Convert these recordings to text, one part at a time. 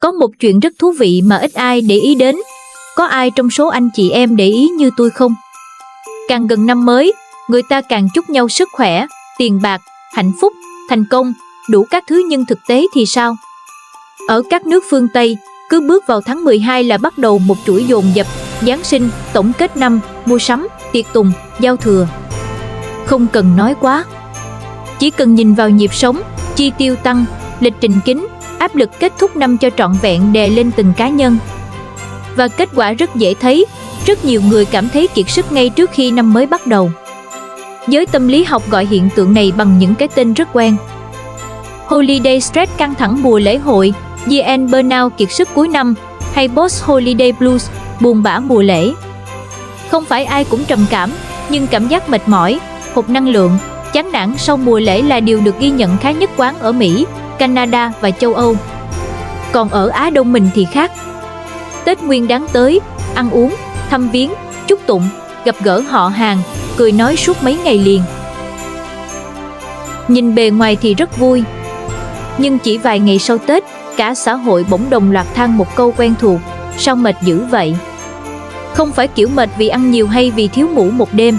Có một chuyện rất thú vị mà ít ai để ý đến. Có ai trong số anh chị em để ý như tôi không? Càng gần năm mới, người ta càng chúc nhau sức khỏe, tiền bạc, hạnh phúc, thành công, đủ các thứ, nhưng thực tế thì sao? Ở các nước phương Tây, cứ bước vào tháng 12 là bắt đầu một chuỗi dồn dập: Giáng sinh, tổng kết năm, mua sắm, tiệc tùng, giao thừa. Không cần nói quá, chỉ cần nhìn vào nhịp sống, chi tiêu tăng, lịch trình kín, áp lực kết thúc năm cho trọn vẹn đè lên từng cá nhân. Và kết quả rất dễ thấy, rất nhiều người cảm thấy kiệt sức ngay trước khi năm mới bắt đầu. Giới tâm lý học gọi hiện tượng này bằng những cái tên rất quen: Holiday stress, căng thẳng mùa lễ hội; Year-end burnout, kiệt sức cuối năm; hay post-holiday blues, buồn bã mùa lễ. Không phải ai cũng trầm cảm, nhưng cảm giác mệt mỏi, hụt năng lượng, chán nản sau mùa lễ là điều được ghi nhận khá nhất quán ở Mỹ, Canada và châu Âu. Còn ở Á Đông mình thì khác. Tết Nguyên Đán tới, ăn uống, thăm viếng, chúc tụng, gặp gỡ họ hàng, cười nói suốt mấy ngày liền. Nhìn bề ngoài thì rất vui, nhưng chỉ vài ngày sau Tết, cả xã hội bỗng đồng loạt than một câu quen thuộc: sao mệt dữ vậy? Không phải kiểu mệt vì ăn nhiều hay vì thiếu ngủ một đêm,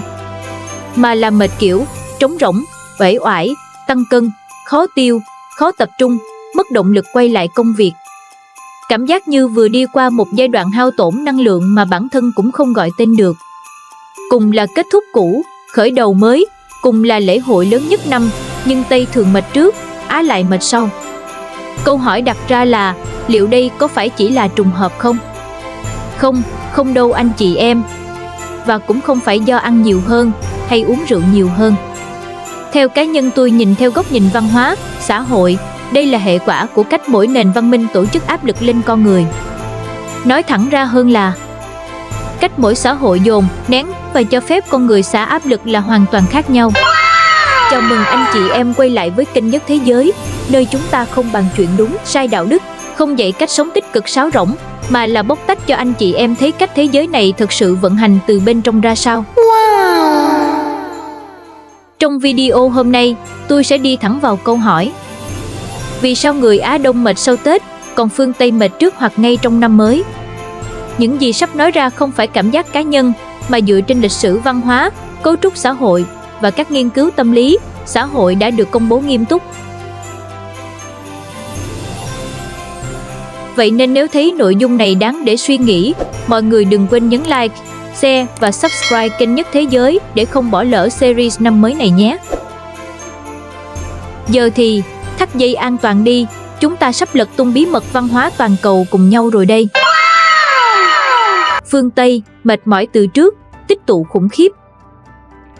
mà là mệt kiểu trống rỗng, uể oải, tăng cân, khó tiêu, khó tập trung, mất động lực quay lại công việc. Cảm giác như vừa đi qua một giai đoạn hao tổn năng lượng mà bản thân cũng không gọi tên được. Cùng là kết thúc cũ, khởi đầu mới, cùng là lễ hội lớn nhất năm, nhưng Tây thường mệt trước, Á lại mệt sau. Câu hỏi đặt ra là liệu đây có phải chỉ là trùng hợp không? Không, không đâu anh chị em. Và cũng không phải do ăn nhiều hơn hay uống rượu nhiều hơn. Theo cá nhân tôi nhìn theo góc nhìn văn hóa, xã hội, đây là hệ quả của cách mỗi nền văn minh tổ chức áp lực lên con người. Nói thẳng ra hơn là cách mỗi xã hội dồn, nén và cho phép con người xả áp lực là hoàn toàn khác nhau. Chào mừng anh chị em quay lại với kênh Nhất Thế Giới, nơi chúng ta không bàn chuyện đúng, sai đạo đức, không dạy cách sống tích cực sáo rỗng, mà là bóc tách cho anh chị em thấy cách thế giới này thực sự vận hành từ bên trong ra sao. Trong video hôm nay, tôi sẽ đi thẳng vào câu hỏi: vì sao người Á Đông mệt sau Tết, còn phương Tây mệt trước hoặc ngay trong năm mới? Những gì sắp nói ra không phải cảm giác cá nhân, mà dựa trên lịch sử văn hóa, cấu trúc xã hội và các nghiên cứu tâm lý, xã hội đã được công bố nghiêm túc. Vậy nên nếu thấy nội dung này đáng để suy nghĩ, mọi người đừng quên nhấn like, share và subscribe kênh Nhất Thế Giới để không bỏ lỡ series năm mới này nhé. Giờ thì thắt dây an toàn đi, chúng ta sắp lật tung bí mật văn hóa toàn cầu cùng nhau rồi đây. Phương Tây, mệt mỏi từ trước, tích tụ khủng khiếp.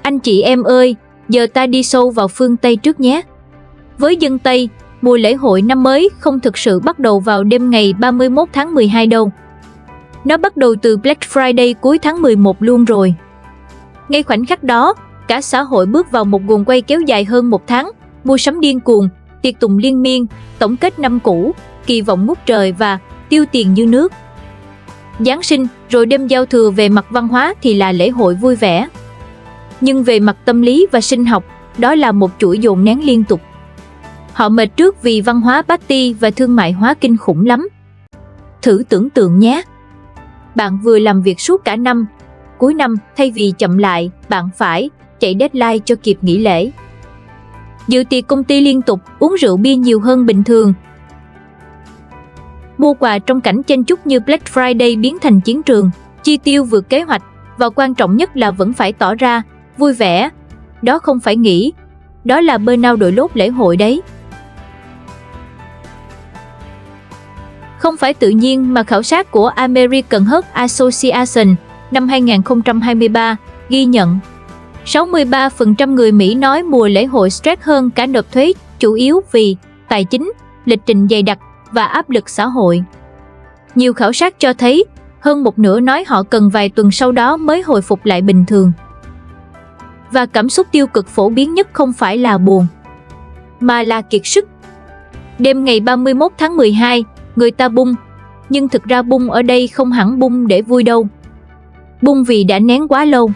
Anh chị em ơi, giờ ta đi sâu vào phương Tây trước nhé. Với dân Tây, mùa lễ hội năm mới không thực sự bắt đầu vào đêm ngày 31 tháng 12 đâu. Nó bắt đầu từ Black Friday cuối tháng 11 luôn rồi. Ngay khoảnh khắc đó, cả xã hội bước vào một guồng quay kéo dài hơn một tháng, mua sắm điên cuồng, tiệc tùng liên miên, tổng kết năm cũ, kỳ vọng ngút trời và tiêu tiền như nước. Giáng sinh, rồi đêm giao thừa về mặt văn hóa thì là lễ hội vui vẻ. Nhưng về mặt tâm lý và sinh học, đó là một chuỗi dồn nén liên tục. Họ mệt trước vì văn hóa party và thương mại hóa kinh khủng lắm. Thử tưởng tượng nhé. Bạn vừa làm việc suốt cả năm, cuối năm thay vì chậm lại, bạn phải chạy deadline cho kịp nghỉ lễ. Dự tiệc công ty liên tục, uống rượu bia nhiều hơn bình thường. Mua quà trong cảnh chen chúc như Black Friday biến thành chiến trường, chi tiêu vượt kế hoạch, và quan trọng nhất là vẫn phải tỏ ra vui vẻ. Đó không phải nghỉ, đó là burnout đội lốt lễ hội đấy. Không phải tự nhiên mà khảo sát của American Heart Association năm 2023 ghi nhận 63% người Mỹ nói mùa lễ hội stress hơn cả nộp thuế, chủ yếu vì tài chính, lịch trình dày đặc và áp lực xã hội. Nhiều khảo sát cho thấy hơn một nửa nói họ cần vài tuần sau đó mới hồi phục lại bình thường. Và cảm xúc tiêu cực phổ biến nhất không phải là buồn, mà là kiệt sức. Đêm ngày 31 tháng 12, người ta bung, nhưng thực ra bung ở đây không hẳn bung để vui đâu. Bung vì đã nén quá lâu.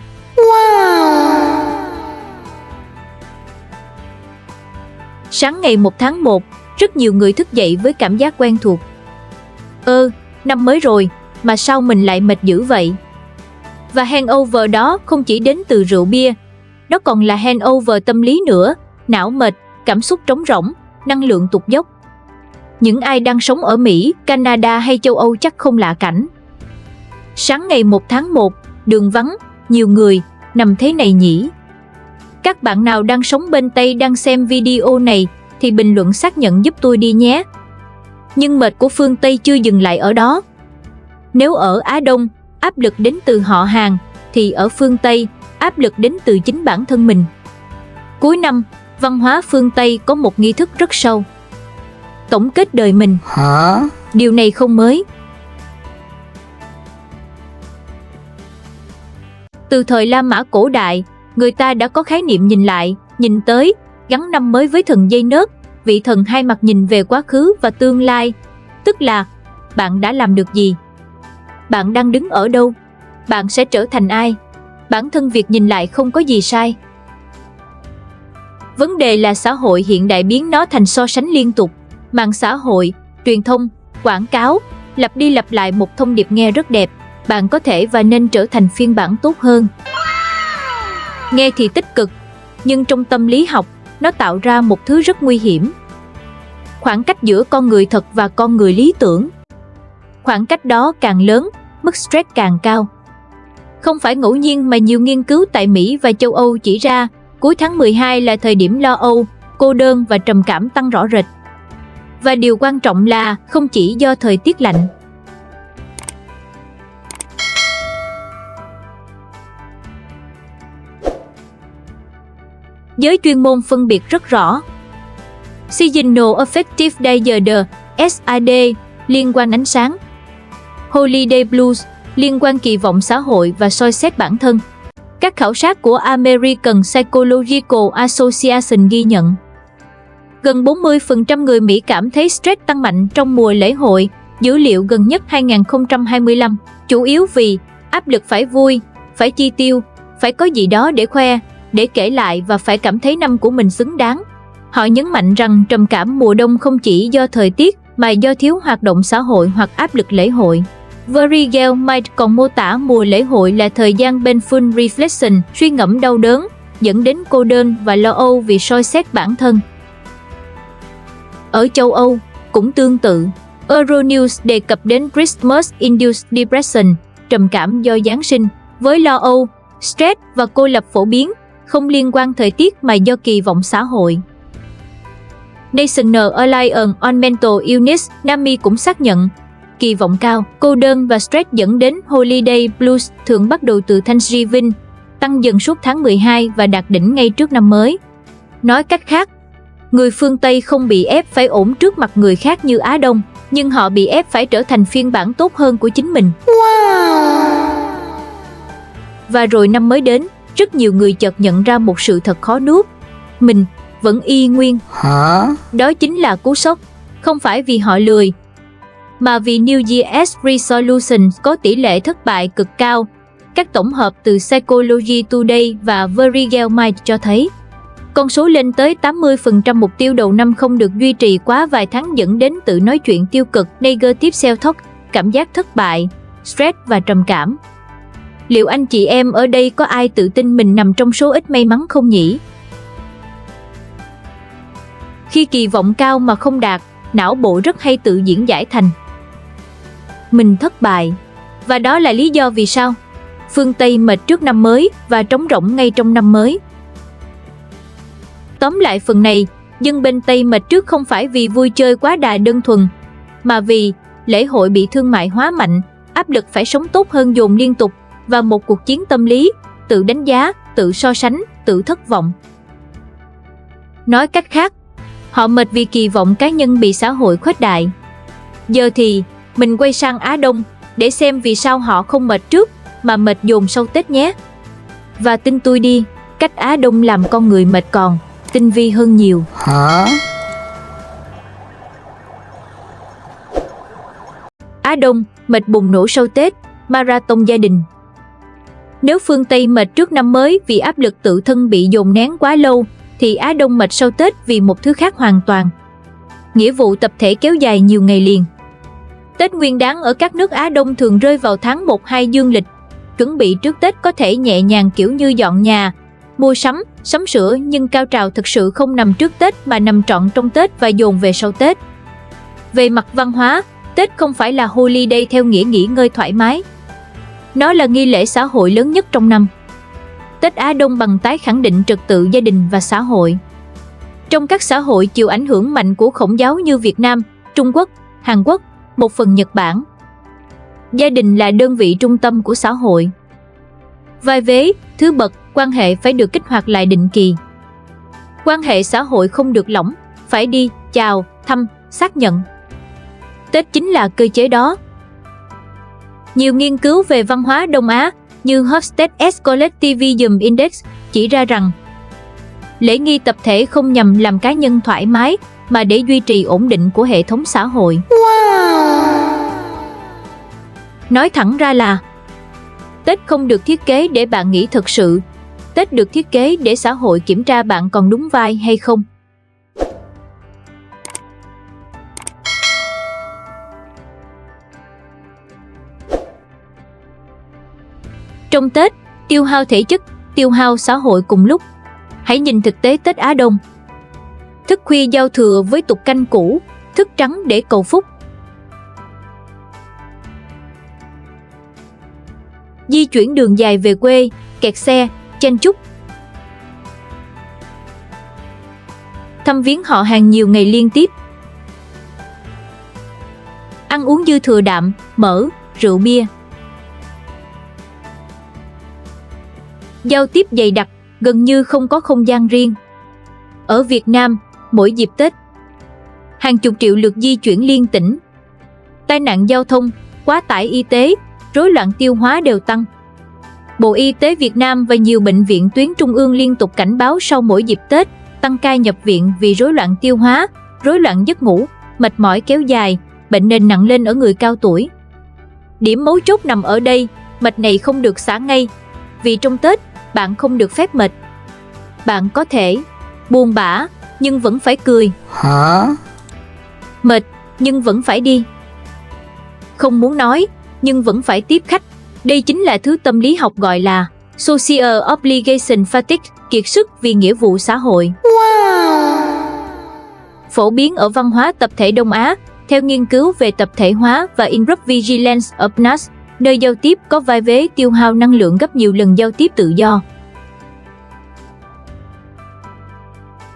Sáng ngày 1 tháng 1, rất nhiều người thức dậy với cảm giác quen thuộc. Năm mới rồi, mà sao mình lại mệt dữ vậy? Và hangover đó không chỉ đến từ rượu bia, nó còn là hangover tâm lý nữa, não mệt, cảm xúc trống rỗng, năng lượng tụt dốc. Những ai đang sống ở Mỹ, Canada hay châu Âu chắc không lạ cảnh. Sáng ngày 1 tháng 1, đường vắng, nhiều người, nằm thế này nhỉ? Các bạn nào đang sống bên Tây đang xem video này thì bình luận xác nhận giúp tôi đi nhé. Nhưng mệt của phương Tây chưa dừng lại ở đó. Nếu ở Á Đông, áp lực đến từ họ hàng, thì ở phương Tây, áp lực đến từ chính bản thân mình. Cuối năm, văn hóa phương Tây có một nghi thức rất sâu. Tổng kết đời mình. Hả? Điều này không mới. Từ thời La Mã cổ đại, người ta đã có khái niệm nhìn lại, nhìn tới, gắn năm mới với thần dây nớt, vị thần hai mặt nhìn về quá khứ và tương lai. Tức là, bạn đã làm được gì? Bạn đang đứng ở đâu? Bạn sẽ trở thành ai? Bản thân việc nhìn lại không có gì sai. Vấn đề là xã hội hiện đại biến nó thành so sánh liên tục. Mạng xã hội, truyền thông, quảng cáo, lặp đi lặp lại một thông điệp nghe rất đẹp. Bạn có thể và nên trở thành phiên bản tốt hơn. Nghe thì tích cực, nhưng trong tâm lý học, nó tạo ra một thứ rất nguy hiểm. Khoảng cách giữa con người thật và con người lý tưởng. Khoảng cách đó càng lớn, mức stress càng cao. Không phải ngẫu nhiên mà nhiều nghiên cứu tại Mỹ và châu Âu chỉ ra, cuối tháng 12 là thời điểm lo âu, cô đơn và trầm cảm tăng rõ rệt. Và điều quan trọng là không chỉ do thời tiết lạnh. Giới chuyên môn phân biệt rất rõ. Seasonal Affective Disorder, SAD, liên quan ánh sáng. Holiday Blues, liên quan kỳ vọng xã hội và soi xét bản thân. Các khảo sát của American Psychological Association ghi nhận gần 40% người Mỹ cảm thấy stress tăng mạnh trong mùa lễ hội, dữ liệu gần nhất 2025, chủ yếu vì áp lực phải vui, phải chi tiêu, phải có gì đó để khoe, để kể lại và phải cảm thấy năm của mình xứng đáng. Họ nhấn mạnh rằng trầm cảm mùa đông không chỉ do thời tiết mà do thiếu hoạt động xã hội hoặc áp lực lễ hội. Verigel Mind còn mô tả mùa lễ hội là thời gian painful reflection, suy ngẫm đau đớn, dẫn đến cô đơn và lo âu vì soi xét bản thân. Ở châu Âu, cũng tương tự, Euronews đề cập đến Christmas-induced depression, trầm cảm do Giáng sinh, với lo âu, stress và cô lập phổ biến, không liên quan thời tiết mà do kỳ vọng xã hội. National Alliance on Mental Illness, NAMI cũng xác nhận, kỳ vọng cao, cô đơn và stress dẫn đến Holiday Blues thường bắt đầu từ Thanksgiving, tăng dần suốt tháng 12 và đạt đỉnh ngay trước năm mới. Nói cách khác, người phương Tây không bị ép phải ổn trước mặt người khác như Á Đông, nhưng họ bị ép phải trở thành phiên bản tốt hơn của chính mình. Wow. Và rồi năm mới đến, rất nhiều người chợt nhận ra một sự thật khó nuốt. Mình vẫn y nguyên. Hả? Đó chính là cú sốc, không phải vì họ lười, mà vì New Year's Resolutions có tỷ lệ thất bại cực cao. Các tổng hợp từ Psychology Today và Verigel Mind cho thấy, con số lên tới 80% mục tiêu đầu năm không được duy trì quá vài tháng dẫn đến tự nói chuyện tiêu cực, negative self-talk, cảm giác thất bại, stress và trầm cảm. Liệu anh chị em ở đây có ai tự tin mình nằm trong số ít may mắn không nhỉ? Khi kỳ vọng cao mà không đạt, não bộ rất hay tự diễn giải thành mình thất bại. Và đó là lý do vì sao phương Tây mệt trước năm mới và trống rỗng ngay trong năm mới. Tóm lại phần này, dân bên Tây mệt trước không phải vì vui chơi quá đà đơn thuần, mà vì lễ hội bị thương mại hóa mạnh, áp lực phải sống tốt hơn dồn liên tục, và một cuộc chiến tâm lý, tự đánh giá, tự so sánh, tự thất vọng. Nói cách khác, họ mệt vì kỳ vọng cá nhân bị xã hội khuếch đại. Giờ thì, mình quay sang Á Đông, để xem vì sao họ không mệt trước, mà mệt dồn sau Tết nhé. Và tin tôi đi, cách Á Đông làm con người mệt còn tinh vi hơn nhiều. Hả? Á Đông, mệt bùng nổ sau Tết, marathon gia đình. Nếu phương Tây mệt trước năm mới vì áp lực tự thân bị dồn nén quá lâu, thì Á Đông mệt sau Tết vì một thứ khác hoàn toàn. Nghĩa vụ tập thể kéo dài nhiều ngày liền. Tết Nguyên đán ở các nước Á Đông thường rơi vào tháng 1-2 dương lịch. Chuẩn bị trước Tết có thể nhẹ nhàng kiểu như dọn nhà, mua sắm, sắm sửa, nhưng cao trào thực sự không nằm trước Tết mà nằm trọn trong Tết và dồn về sau Tết. Về mặt văn hóa, Tết không phải là holiday theo nghĩa nghỉ ngơi thoải mái. Nó là nghi lễ xã hội lớn nhất trong năm. Tết Á Đông bằng tái khẳng định trật tự gia đình và xã hội. Trong các xã hội chịu ảnh hưởng mạnh của Khổng giáo như Việt Nam, Trung Quốc, Hàn Quốc, một phần Nhật Bản, gia đình là đơn vị trung tâm của xã hội. Vai vế, thứ bậc, quan hệ phải được kích hoạt lại định kỳ. Quan hệ xã hội không được lỏng, phải đi, chào, thăm, xác nhận. Tết chính là cơ chế đó. Nhiều nghiên cứu về văn hóa Đông Á như Hofstede's Collectivism Index chỉ ra rằng lễ nghi tập thể không nhằm làm cá nhân thoải mái mà để duy trì ổn định của hệ thống xã hội. Nói thẳng ra là Tết không được thiết kế để bạn nghĩ thật sự. Tết được thiết kế để xã hội kiểm tra bạn còn đúng vai hay không. Trong Tết, tiêu hao thể chất, tiêu hao xã hội cùng lúc. Hãy nhìn thực tế Tết Á Đông. Thức khuya giao thừa với tục canh cũ, thức trắng để cầu phúc. Di chuyển đường dài về quê, kẹt xe, chen chúc. Thăm viếng họ hàng nhiều ngày liên tiếp. Ăn uống dư thừa đạm, mỡ, rượu bia. Giao tiếp dày đặc, gần như không có không gian riêng. Ở Việt Nam, mỗi dịp Tết, hàng chục triệu lượt di chuyển liên tỉnh. Tai nạn giao thông, quá tải y tế, rối loạn tiêu hóa đều tăng. Bộ Y tế Việt Nam và nhiều bệnh viện tuyến trung ương liên tục cảnh báo sau mỗi dịp Tết, tăng ca nhập viện vì rối loạn tiêu hóa, rối loạn giấc ngủ, mệt mỏi kéo dài, bệnh nền nặng lên ở người cao tuổi. Điểm mấu chốt nằm ở đây, mệt này không được xả ngay, vì trong Tết, bạn không được phép mệt. Bạn có thể buồn bã, nhưng vẫn phải cười. Hả? Mệt, nhưng vẫn phải đi. Không muốn nói, nhưng vẫn phải tiếp khách. Đây chính là thứ tâm lý học gọi là Social Obligation Fatigue, kiệt sức vì nghĩa vụ xã hội. Phổ biến ở văn hóa tập thể Đông Á, theo nghiên cứu về tập thể hóa và Interrupt Vigilance of NAS, nơi giao tiếp có vai vế tiêu hao năng lượng gấp nhiều lần giao tiếp tự do.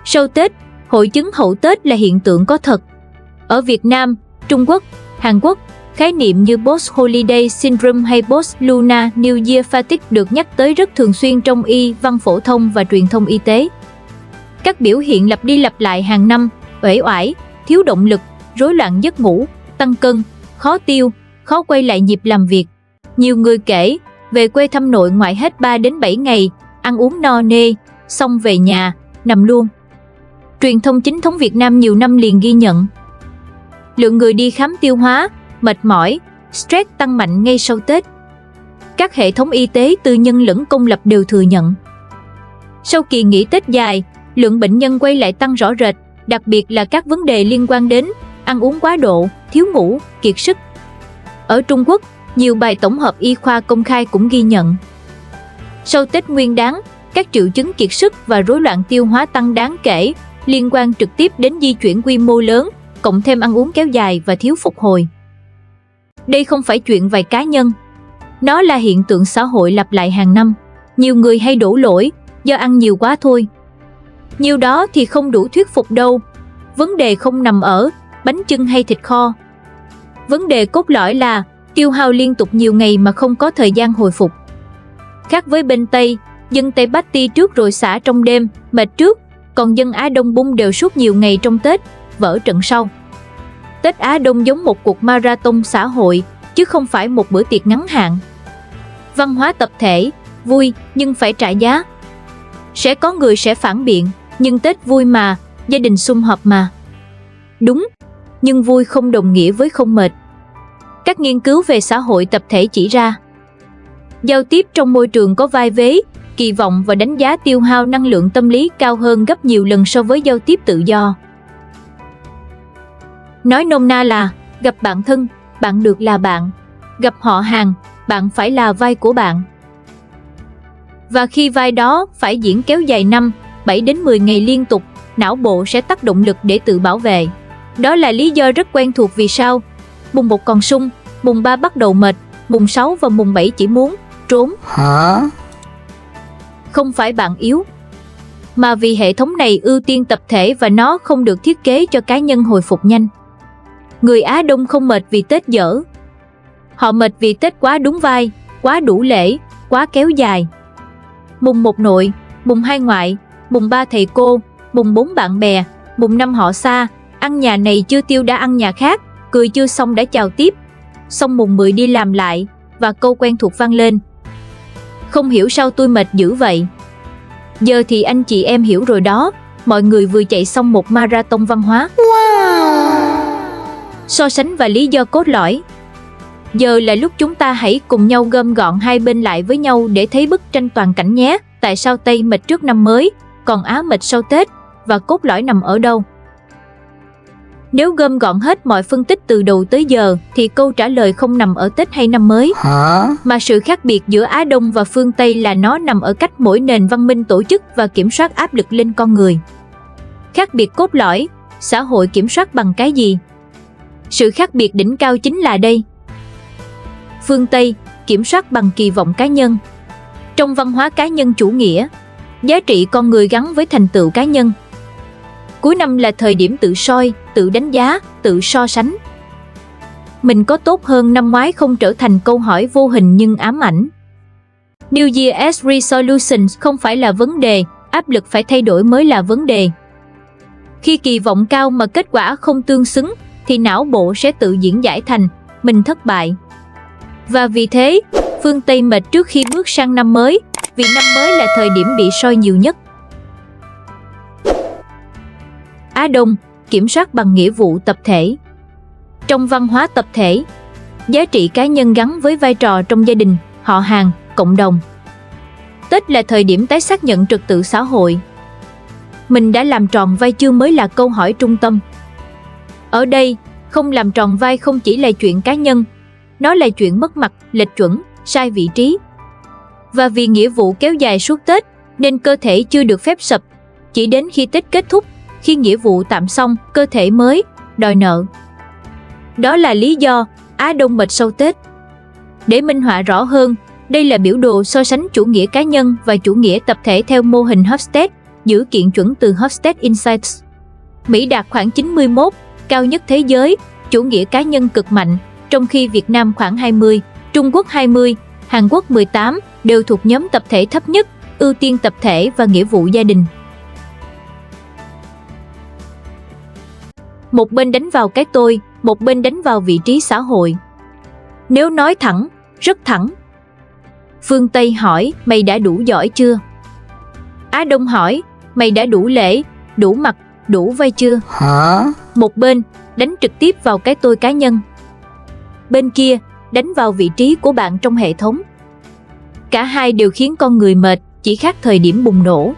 Sau Tết, hội chứng hậu Tết là hiện tượng có thật. Ở Việt Nam, Trung Quốc, Hàn Quốc, khái niệm như Post-Holiday Syndrome hay Post-Lunar New Year Fatigue được nhắc tới rất thường xuyên trong y văn phổ thông và truyền thông y tế. Các biểu hiện lặp đi lặp lại hàng năm, uể oải, thiếu động lực, rối loạn giấc ngủ, tăng cân, khó tiêu, khó quay lại nhịp làm việc. Nhiều người kể, về quê thăm nội ngoại hết 3 đến 7 ngày, ăn uống no nê, xong về nhà, nằm luôn. Truyền thông chính thống Việt Nam nhiều năm liền ghi nhận lượng người đi khám tiêu hóa, mệt mỏi, stress tăng mạnh ngay sau Tết. Các hệ thống y tế tư nhân lẫn công lập đều thừa nhận. Sau kỳ nghỉ Tết dài, lượng bệnh nhân quay lại tăng rõ rệt, đặc biệt là các vấn đề liên quan đến ăn uống quá độ, thiếu ngủ, kiệt sức. Ở Trung Quốc, nhiều bài tổng hợp y khoa công khai cũng ghi nhận. Sau Tết Nguyên đán, các triệu chứng kiệt sức và rối loạn tiêu hóa tăng đáng kể, liên quan trực tiếp đến di chuyển quy mô lớn, cộng thêm ăn uống kéo dài và thiếu phục hồi. Đây không phải chuyện vài cá nhân. Nó là hiện tượng xã hội lặp lại hàng năm. Nhiều người hay đổ lỗi do ăn nhiều quá thôi. Nhiều đó thì không đủ thuyết phục đâu. Vấn đề không nằm ở bánh chưng hay thịt kho. Vấn đề cốt lõi là tiêu hao liên tục nhiều ngày mà không có thời gian hồi phục. Khác với bên Tây, dân Tây party trước rồi xả trong đêm, mệt trước, còn dân Á Đông bung đều suốt nhiều ngày trong Tết, vỡ trận sau. Tết Á Đông giống một cuộc marathon xã hội, chứ không phải một bữa tiệc ngắn hạn. Văn hóa tập thể, vui nhưng phải trả giá. Sẽ có người sẽ phản biện, nhưng Tết vui mà, gia đình sum họp mà. Đúng, nhưng vui không đồng nghĩa với không mệt. Các nghiên cứu về xã hội tập thể chỉ ra, giao tiếp trong môi trường có vai vế, kỳ vọng và đánh giá tiêu hao năng lượng tâm lý cao hơn gấp nhiều lần so với giao tiếp tự do. Nói nôm na là, gặp bạn thân, bạn được là bạn. Gặp họ hàng, bạn phải là vai của bạn. Và khi vai đó phải diễn kéo dài 5, 7 đến 10 ngày liên tục, não bộ sẽ tắt động lực để tự bảo vệ. Đó là lý do rất quen thuộc vì sao mùng 1 còn sung, mùng 3 bắt đầu mệt, mùng 6 và mùng 7 chỉ muốn trốn. Hả? Không phải bạn yếu, mà vì hệ thống này ưu tiên tập thể và nó không được thiết kế cho cá nhân hồi phục nhanh. Người Á Đông không mệt vì Tết dở. Họ mệt vì Tết quá đúng vai, quá đủ lễ, quá kéo dài. Mùng 1 nội, mùng 2 ngoại, mùng 3 thầy cô, mùng 4 bạn bè, mùng 5 họ xa, ăn nhà này chưa tiêu đã ăn nhà khác, cười chưa xong đã chào tiếp. Xong mùng 10 đi làm lại, và câu quen thuộc vang lên. Không hiểu sao tôi mệt dữ vậy. Giờ thì anh chị em hiểu rồi đó, mọi người vừa chạy xong một marathon văn hóa. So sánh và lý do cốt lõi. Giờ là lúc chúng ta hãy cùng nhau gom gọn hai bên lại với nhau để thấy bức tranh toàn cảnh nhé. Tại sao Tây mệt trước năm mới, còn Á mệt sau Tết, và cốt lõi nằm ở đâu? Nếu gom gọn hết mọi phân tích từ đầu tới giờ thì câu trả lời không nằm ở Tết hay năm mới. Hả? Mà sự khác biệt giữa Á Đông và phương Tây là nó nằm ở cách mỗi nền văn minh tổ chức và kiểm soát áp lực lên con người. Khác biệt cốt lõi, xã hội kiểm soát bằng cái gì? Sự khác biệt đỉnh cao chính là đây. Phương Tây kiểm soát bằng kỳ vọng cá nhân. Trong văn hóa cá nhân chủ nghĩa, giá trị con người gắn với thành tựu cá nhân. Cuối năm là thời điểm tự soi, tự đánh giá, tự so sánh. Mình có tốt hơn năm ngoái không trở thành câu hỏi vô hình nhưng ám ảnh. New Year's Resolutions không phải là vấn đề, áp lực phải thay đổi mới là vấn đề. Khi kỳ vọng cao mà kết quả không tương xứng, thì não bộ sẽ tự diễn giải thành mình thất bại. Và vì thế, phương Tây mệt trước khi bước sang năm mới, vì năm mới là thời điểm bị soi nhiều nhất. Á Đông kiểm soát bằng nghĩa vụ tập thể. Trong văn hóa tập thể, giá trị cá nhân gắn với vai trò trong gia đình, họ hàng, cộng đồng. Tết là thời điểm tái xác nhận trật tự xã hội. Mình đã làm tròn vai chưa mới là câu hỏi trung tâm. Ở đây, không làm tròn vai không chỉ là chuyện cá nhân, nó là chuyện mất mặt, lệch chuẩn, sai vị trí. Và vì nghĩa vụ kéo dài suốt Tết, nên cơ thể chưa được phép sập. Chỉ đến khi Tết kết thúc, khi nghĩa vụ tạm xong, cơ thể mới đòi nợ. Đó là lý do Á Đông mệt sau Tết. Để minh họa rõ hơn, đây là biểu đồ so sánh chủ nghĩa cá nhân và chủ nghĩa tập thể theo mô hình Hofstede, dữ kiện chuẩn từ Hofstede Insights. Mỹ đạt khoảng 91, cao nhất thế giới, chủ nghĩa cá nhân cực mạnh, trong khi Việt Nam khoảng 20, Trung Quốc 20, Hàn Quốc 18 đều thuộc nhóm tập thể thấp nhất, ưu tiên tập thể và nghĩa vụ gia đình. Một bên đánh vào cái tôi, một bên đánh vào vị trí xã hội. Nếu nói thẳng, rất thẳng. Phương Tây hỏi, mày đã đủ giỏi chưa? Á Đông hỏi, mày đã đủ lễ, đủ mặt, đủ vai chưa? Hả? Một bên đánh trực tiếp vào cái tôi cá nhân. Bên kia đánh vào vị trí của bạn trong hệ thống. Cả hai đều khiến con người mệt, chỉ khác thời điểm bùng nổ.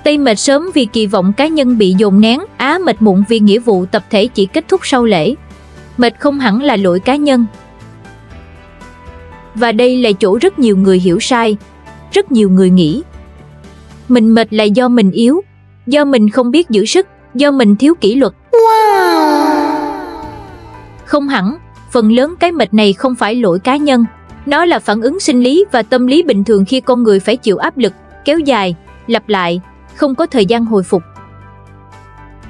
Tây mệt sớm vì kỳ vọng cá nhân bị dồn nén, Á mệt muộn vì nghĩa vụ tập thể chỉ kết thúc sau lễ. Mệt không hẳn là lỗi cá nhân. Và đây là chỗ rất nhiều người hiểu sai. Rất nhiều người nghĩ mình mệt là do mình yếu, do mình không biết giữ sức, do mình thiếu kỷ luật. Không hẳn, phần lớn cái mệt này không phải lỗi cá nhân. Nó là phản ứng sinh lý và tâm lý bình thường khi con người phải chịu áp lực, kéo dài, lặp lại, không có thời gian hồi phục.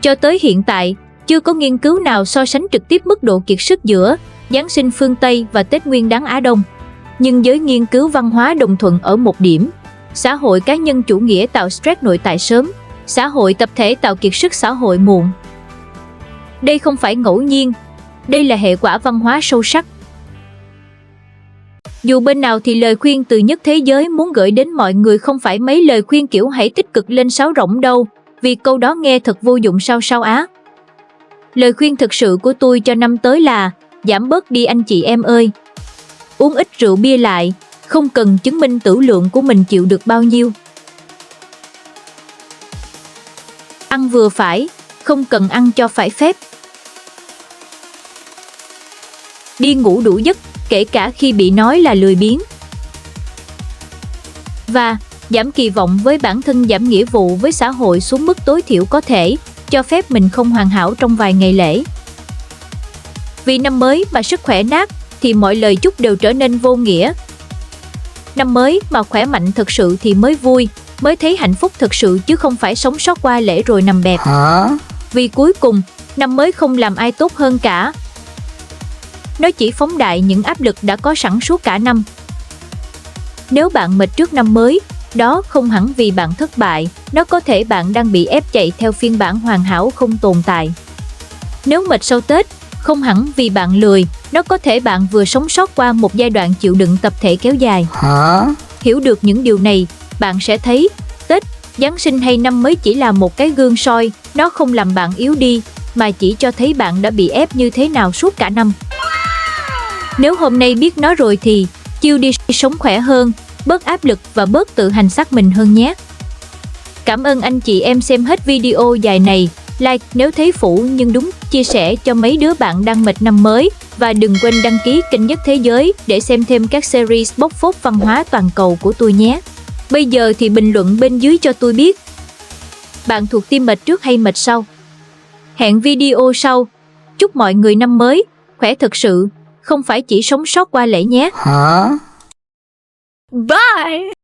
Cho tới hiện tại, chưa có nghiên cứu nào so sánh trực tiếp mức độ kiệt sức giữa Giáng sinh phương Tây và Tết Nguyên đán Á Đông. Nhưng giới nghiên cứu văn hóa đồng thuận ở một điểm: xã hội cá nhân chủ nghĩa tạo stress nội tại sớm, xã hội tập thể tạo kiệt sức xã hội muộn. Đây không phải ngẫu nhiên, đây là hệ quả văn hóa sâu sắc. Dù bên nào thì lời khuyên từ nhất thế giới muốn gửi đến mọi người không phải mấy lời khuyên kiểu hãy tích cực lên sáo rỗng đâu, vì câu đó nghe thật vô dụng sao á. Lời khuyên thực sự của tôi cho năm tới là giảm bớt đi anh chị em ơi. Uống ít rượu bia lại, không cần chứng minh tửu lượng của mình chịu được bao nhiêu. Ăn vừa phải, không cần ăn cho phải phép. đi ngủ đủ giấc, kể cả khi bị nói là lười biếng. Và giảm kỳ vọng với bản thân, giảm nghĩa vụ với xã hội xuống mức tối thiểu có thể, cho phép mình không hoàn hảo trong vài ngày lễ. Vì năm mới mà sức khỏe nát thì mọi lời chúc đều trở nên vô nghĩa. Năm mới mà khỏe mạnh thực sự thì mới vui, mới thấy hạnh phúc thực sự, chứ không phải sống sót qua lễ rồi nằm bẹp. Vì cuối cùng, năm mới không làm ai tốt hơn cả. Nó chỉ phóng đại những áp lực đã có sẵn suốt cả năm. Nếu bạn mệt trước năm mới, đó không hẳn vì bạn thất bại, nó có thể bạn đang bị ép chạy theo phiên bản hoàn hảo không tồn tại. Nếu mệt sau Tết, không hẳn vì bạn lười, nó có thể bạn vừa sống sót qua một giai đoạn chịu đựng tập thể kéo dài. Hiểu được những điều này, bạn sẽ thấy Tết, Giáng sinh hay năm mới chỉ là một cái gương soi, nó không làm bạn yếu đi, mà chỉ cho thấy bạn đã bị ép như thế nào suốt cả năm. Nếu hôm nay biết nó rồi thì chill đi, sống khỏe hơn, bớt áp lực và bớt tự hành xác mình hơn nhé. Cảm ơn anh chị em xem hết video dài này. Like nếu thấy phủ nhưng đúng, chia sẻ cho mấy đứa bạn đang mệt năm mới, và đừng quên đăng ký kênh Nhất Thế Giới để xem thêm các series bóc phốt văn hóa toàn cầu của tôi nhé. Bây giờ thì bình luận bên dưới cho tôi biết bạn thuộc team mệt trước hay mệt sau. Hẹn video sau. Chúc mọi người năm mới khỏe thực sự, không phải chỉ sống sót qua lễ nhé. Bye.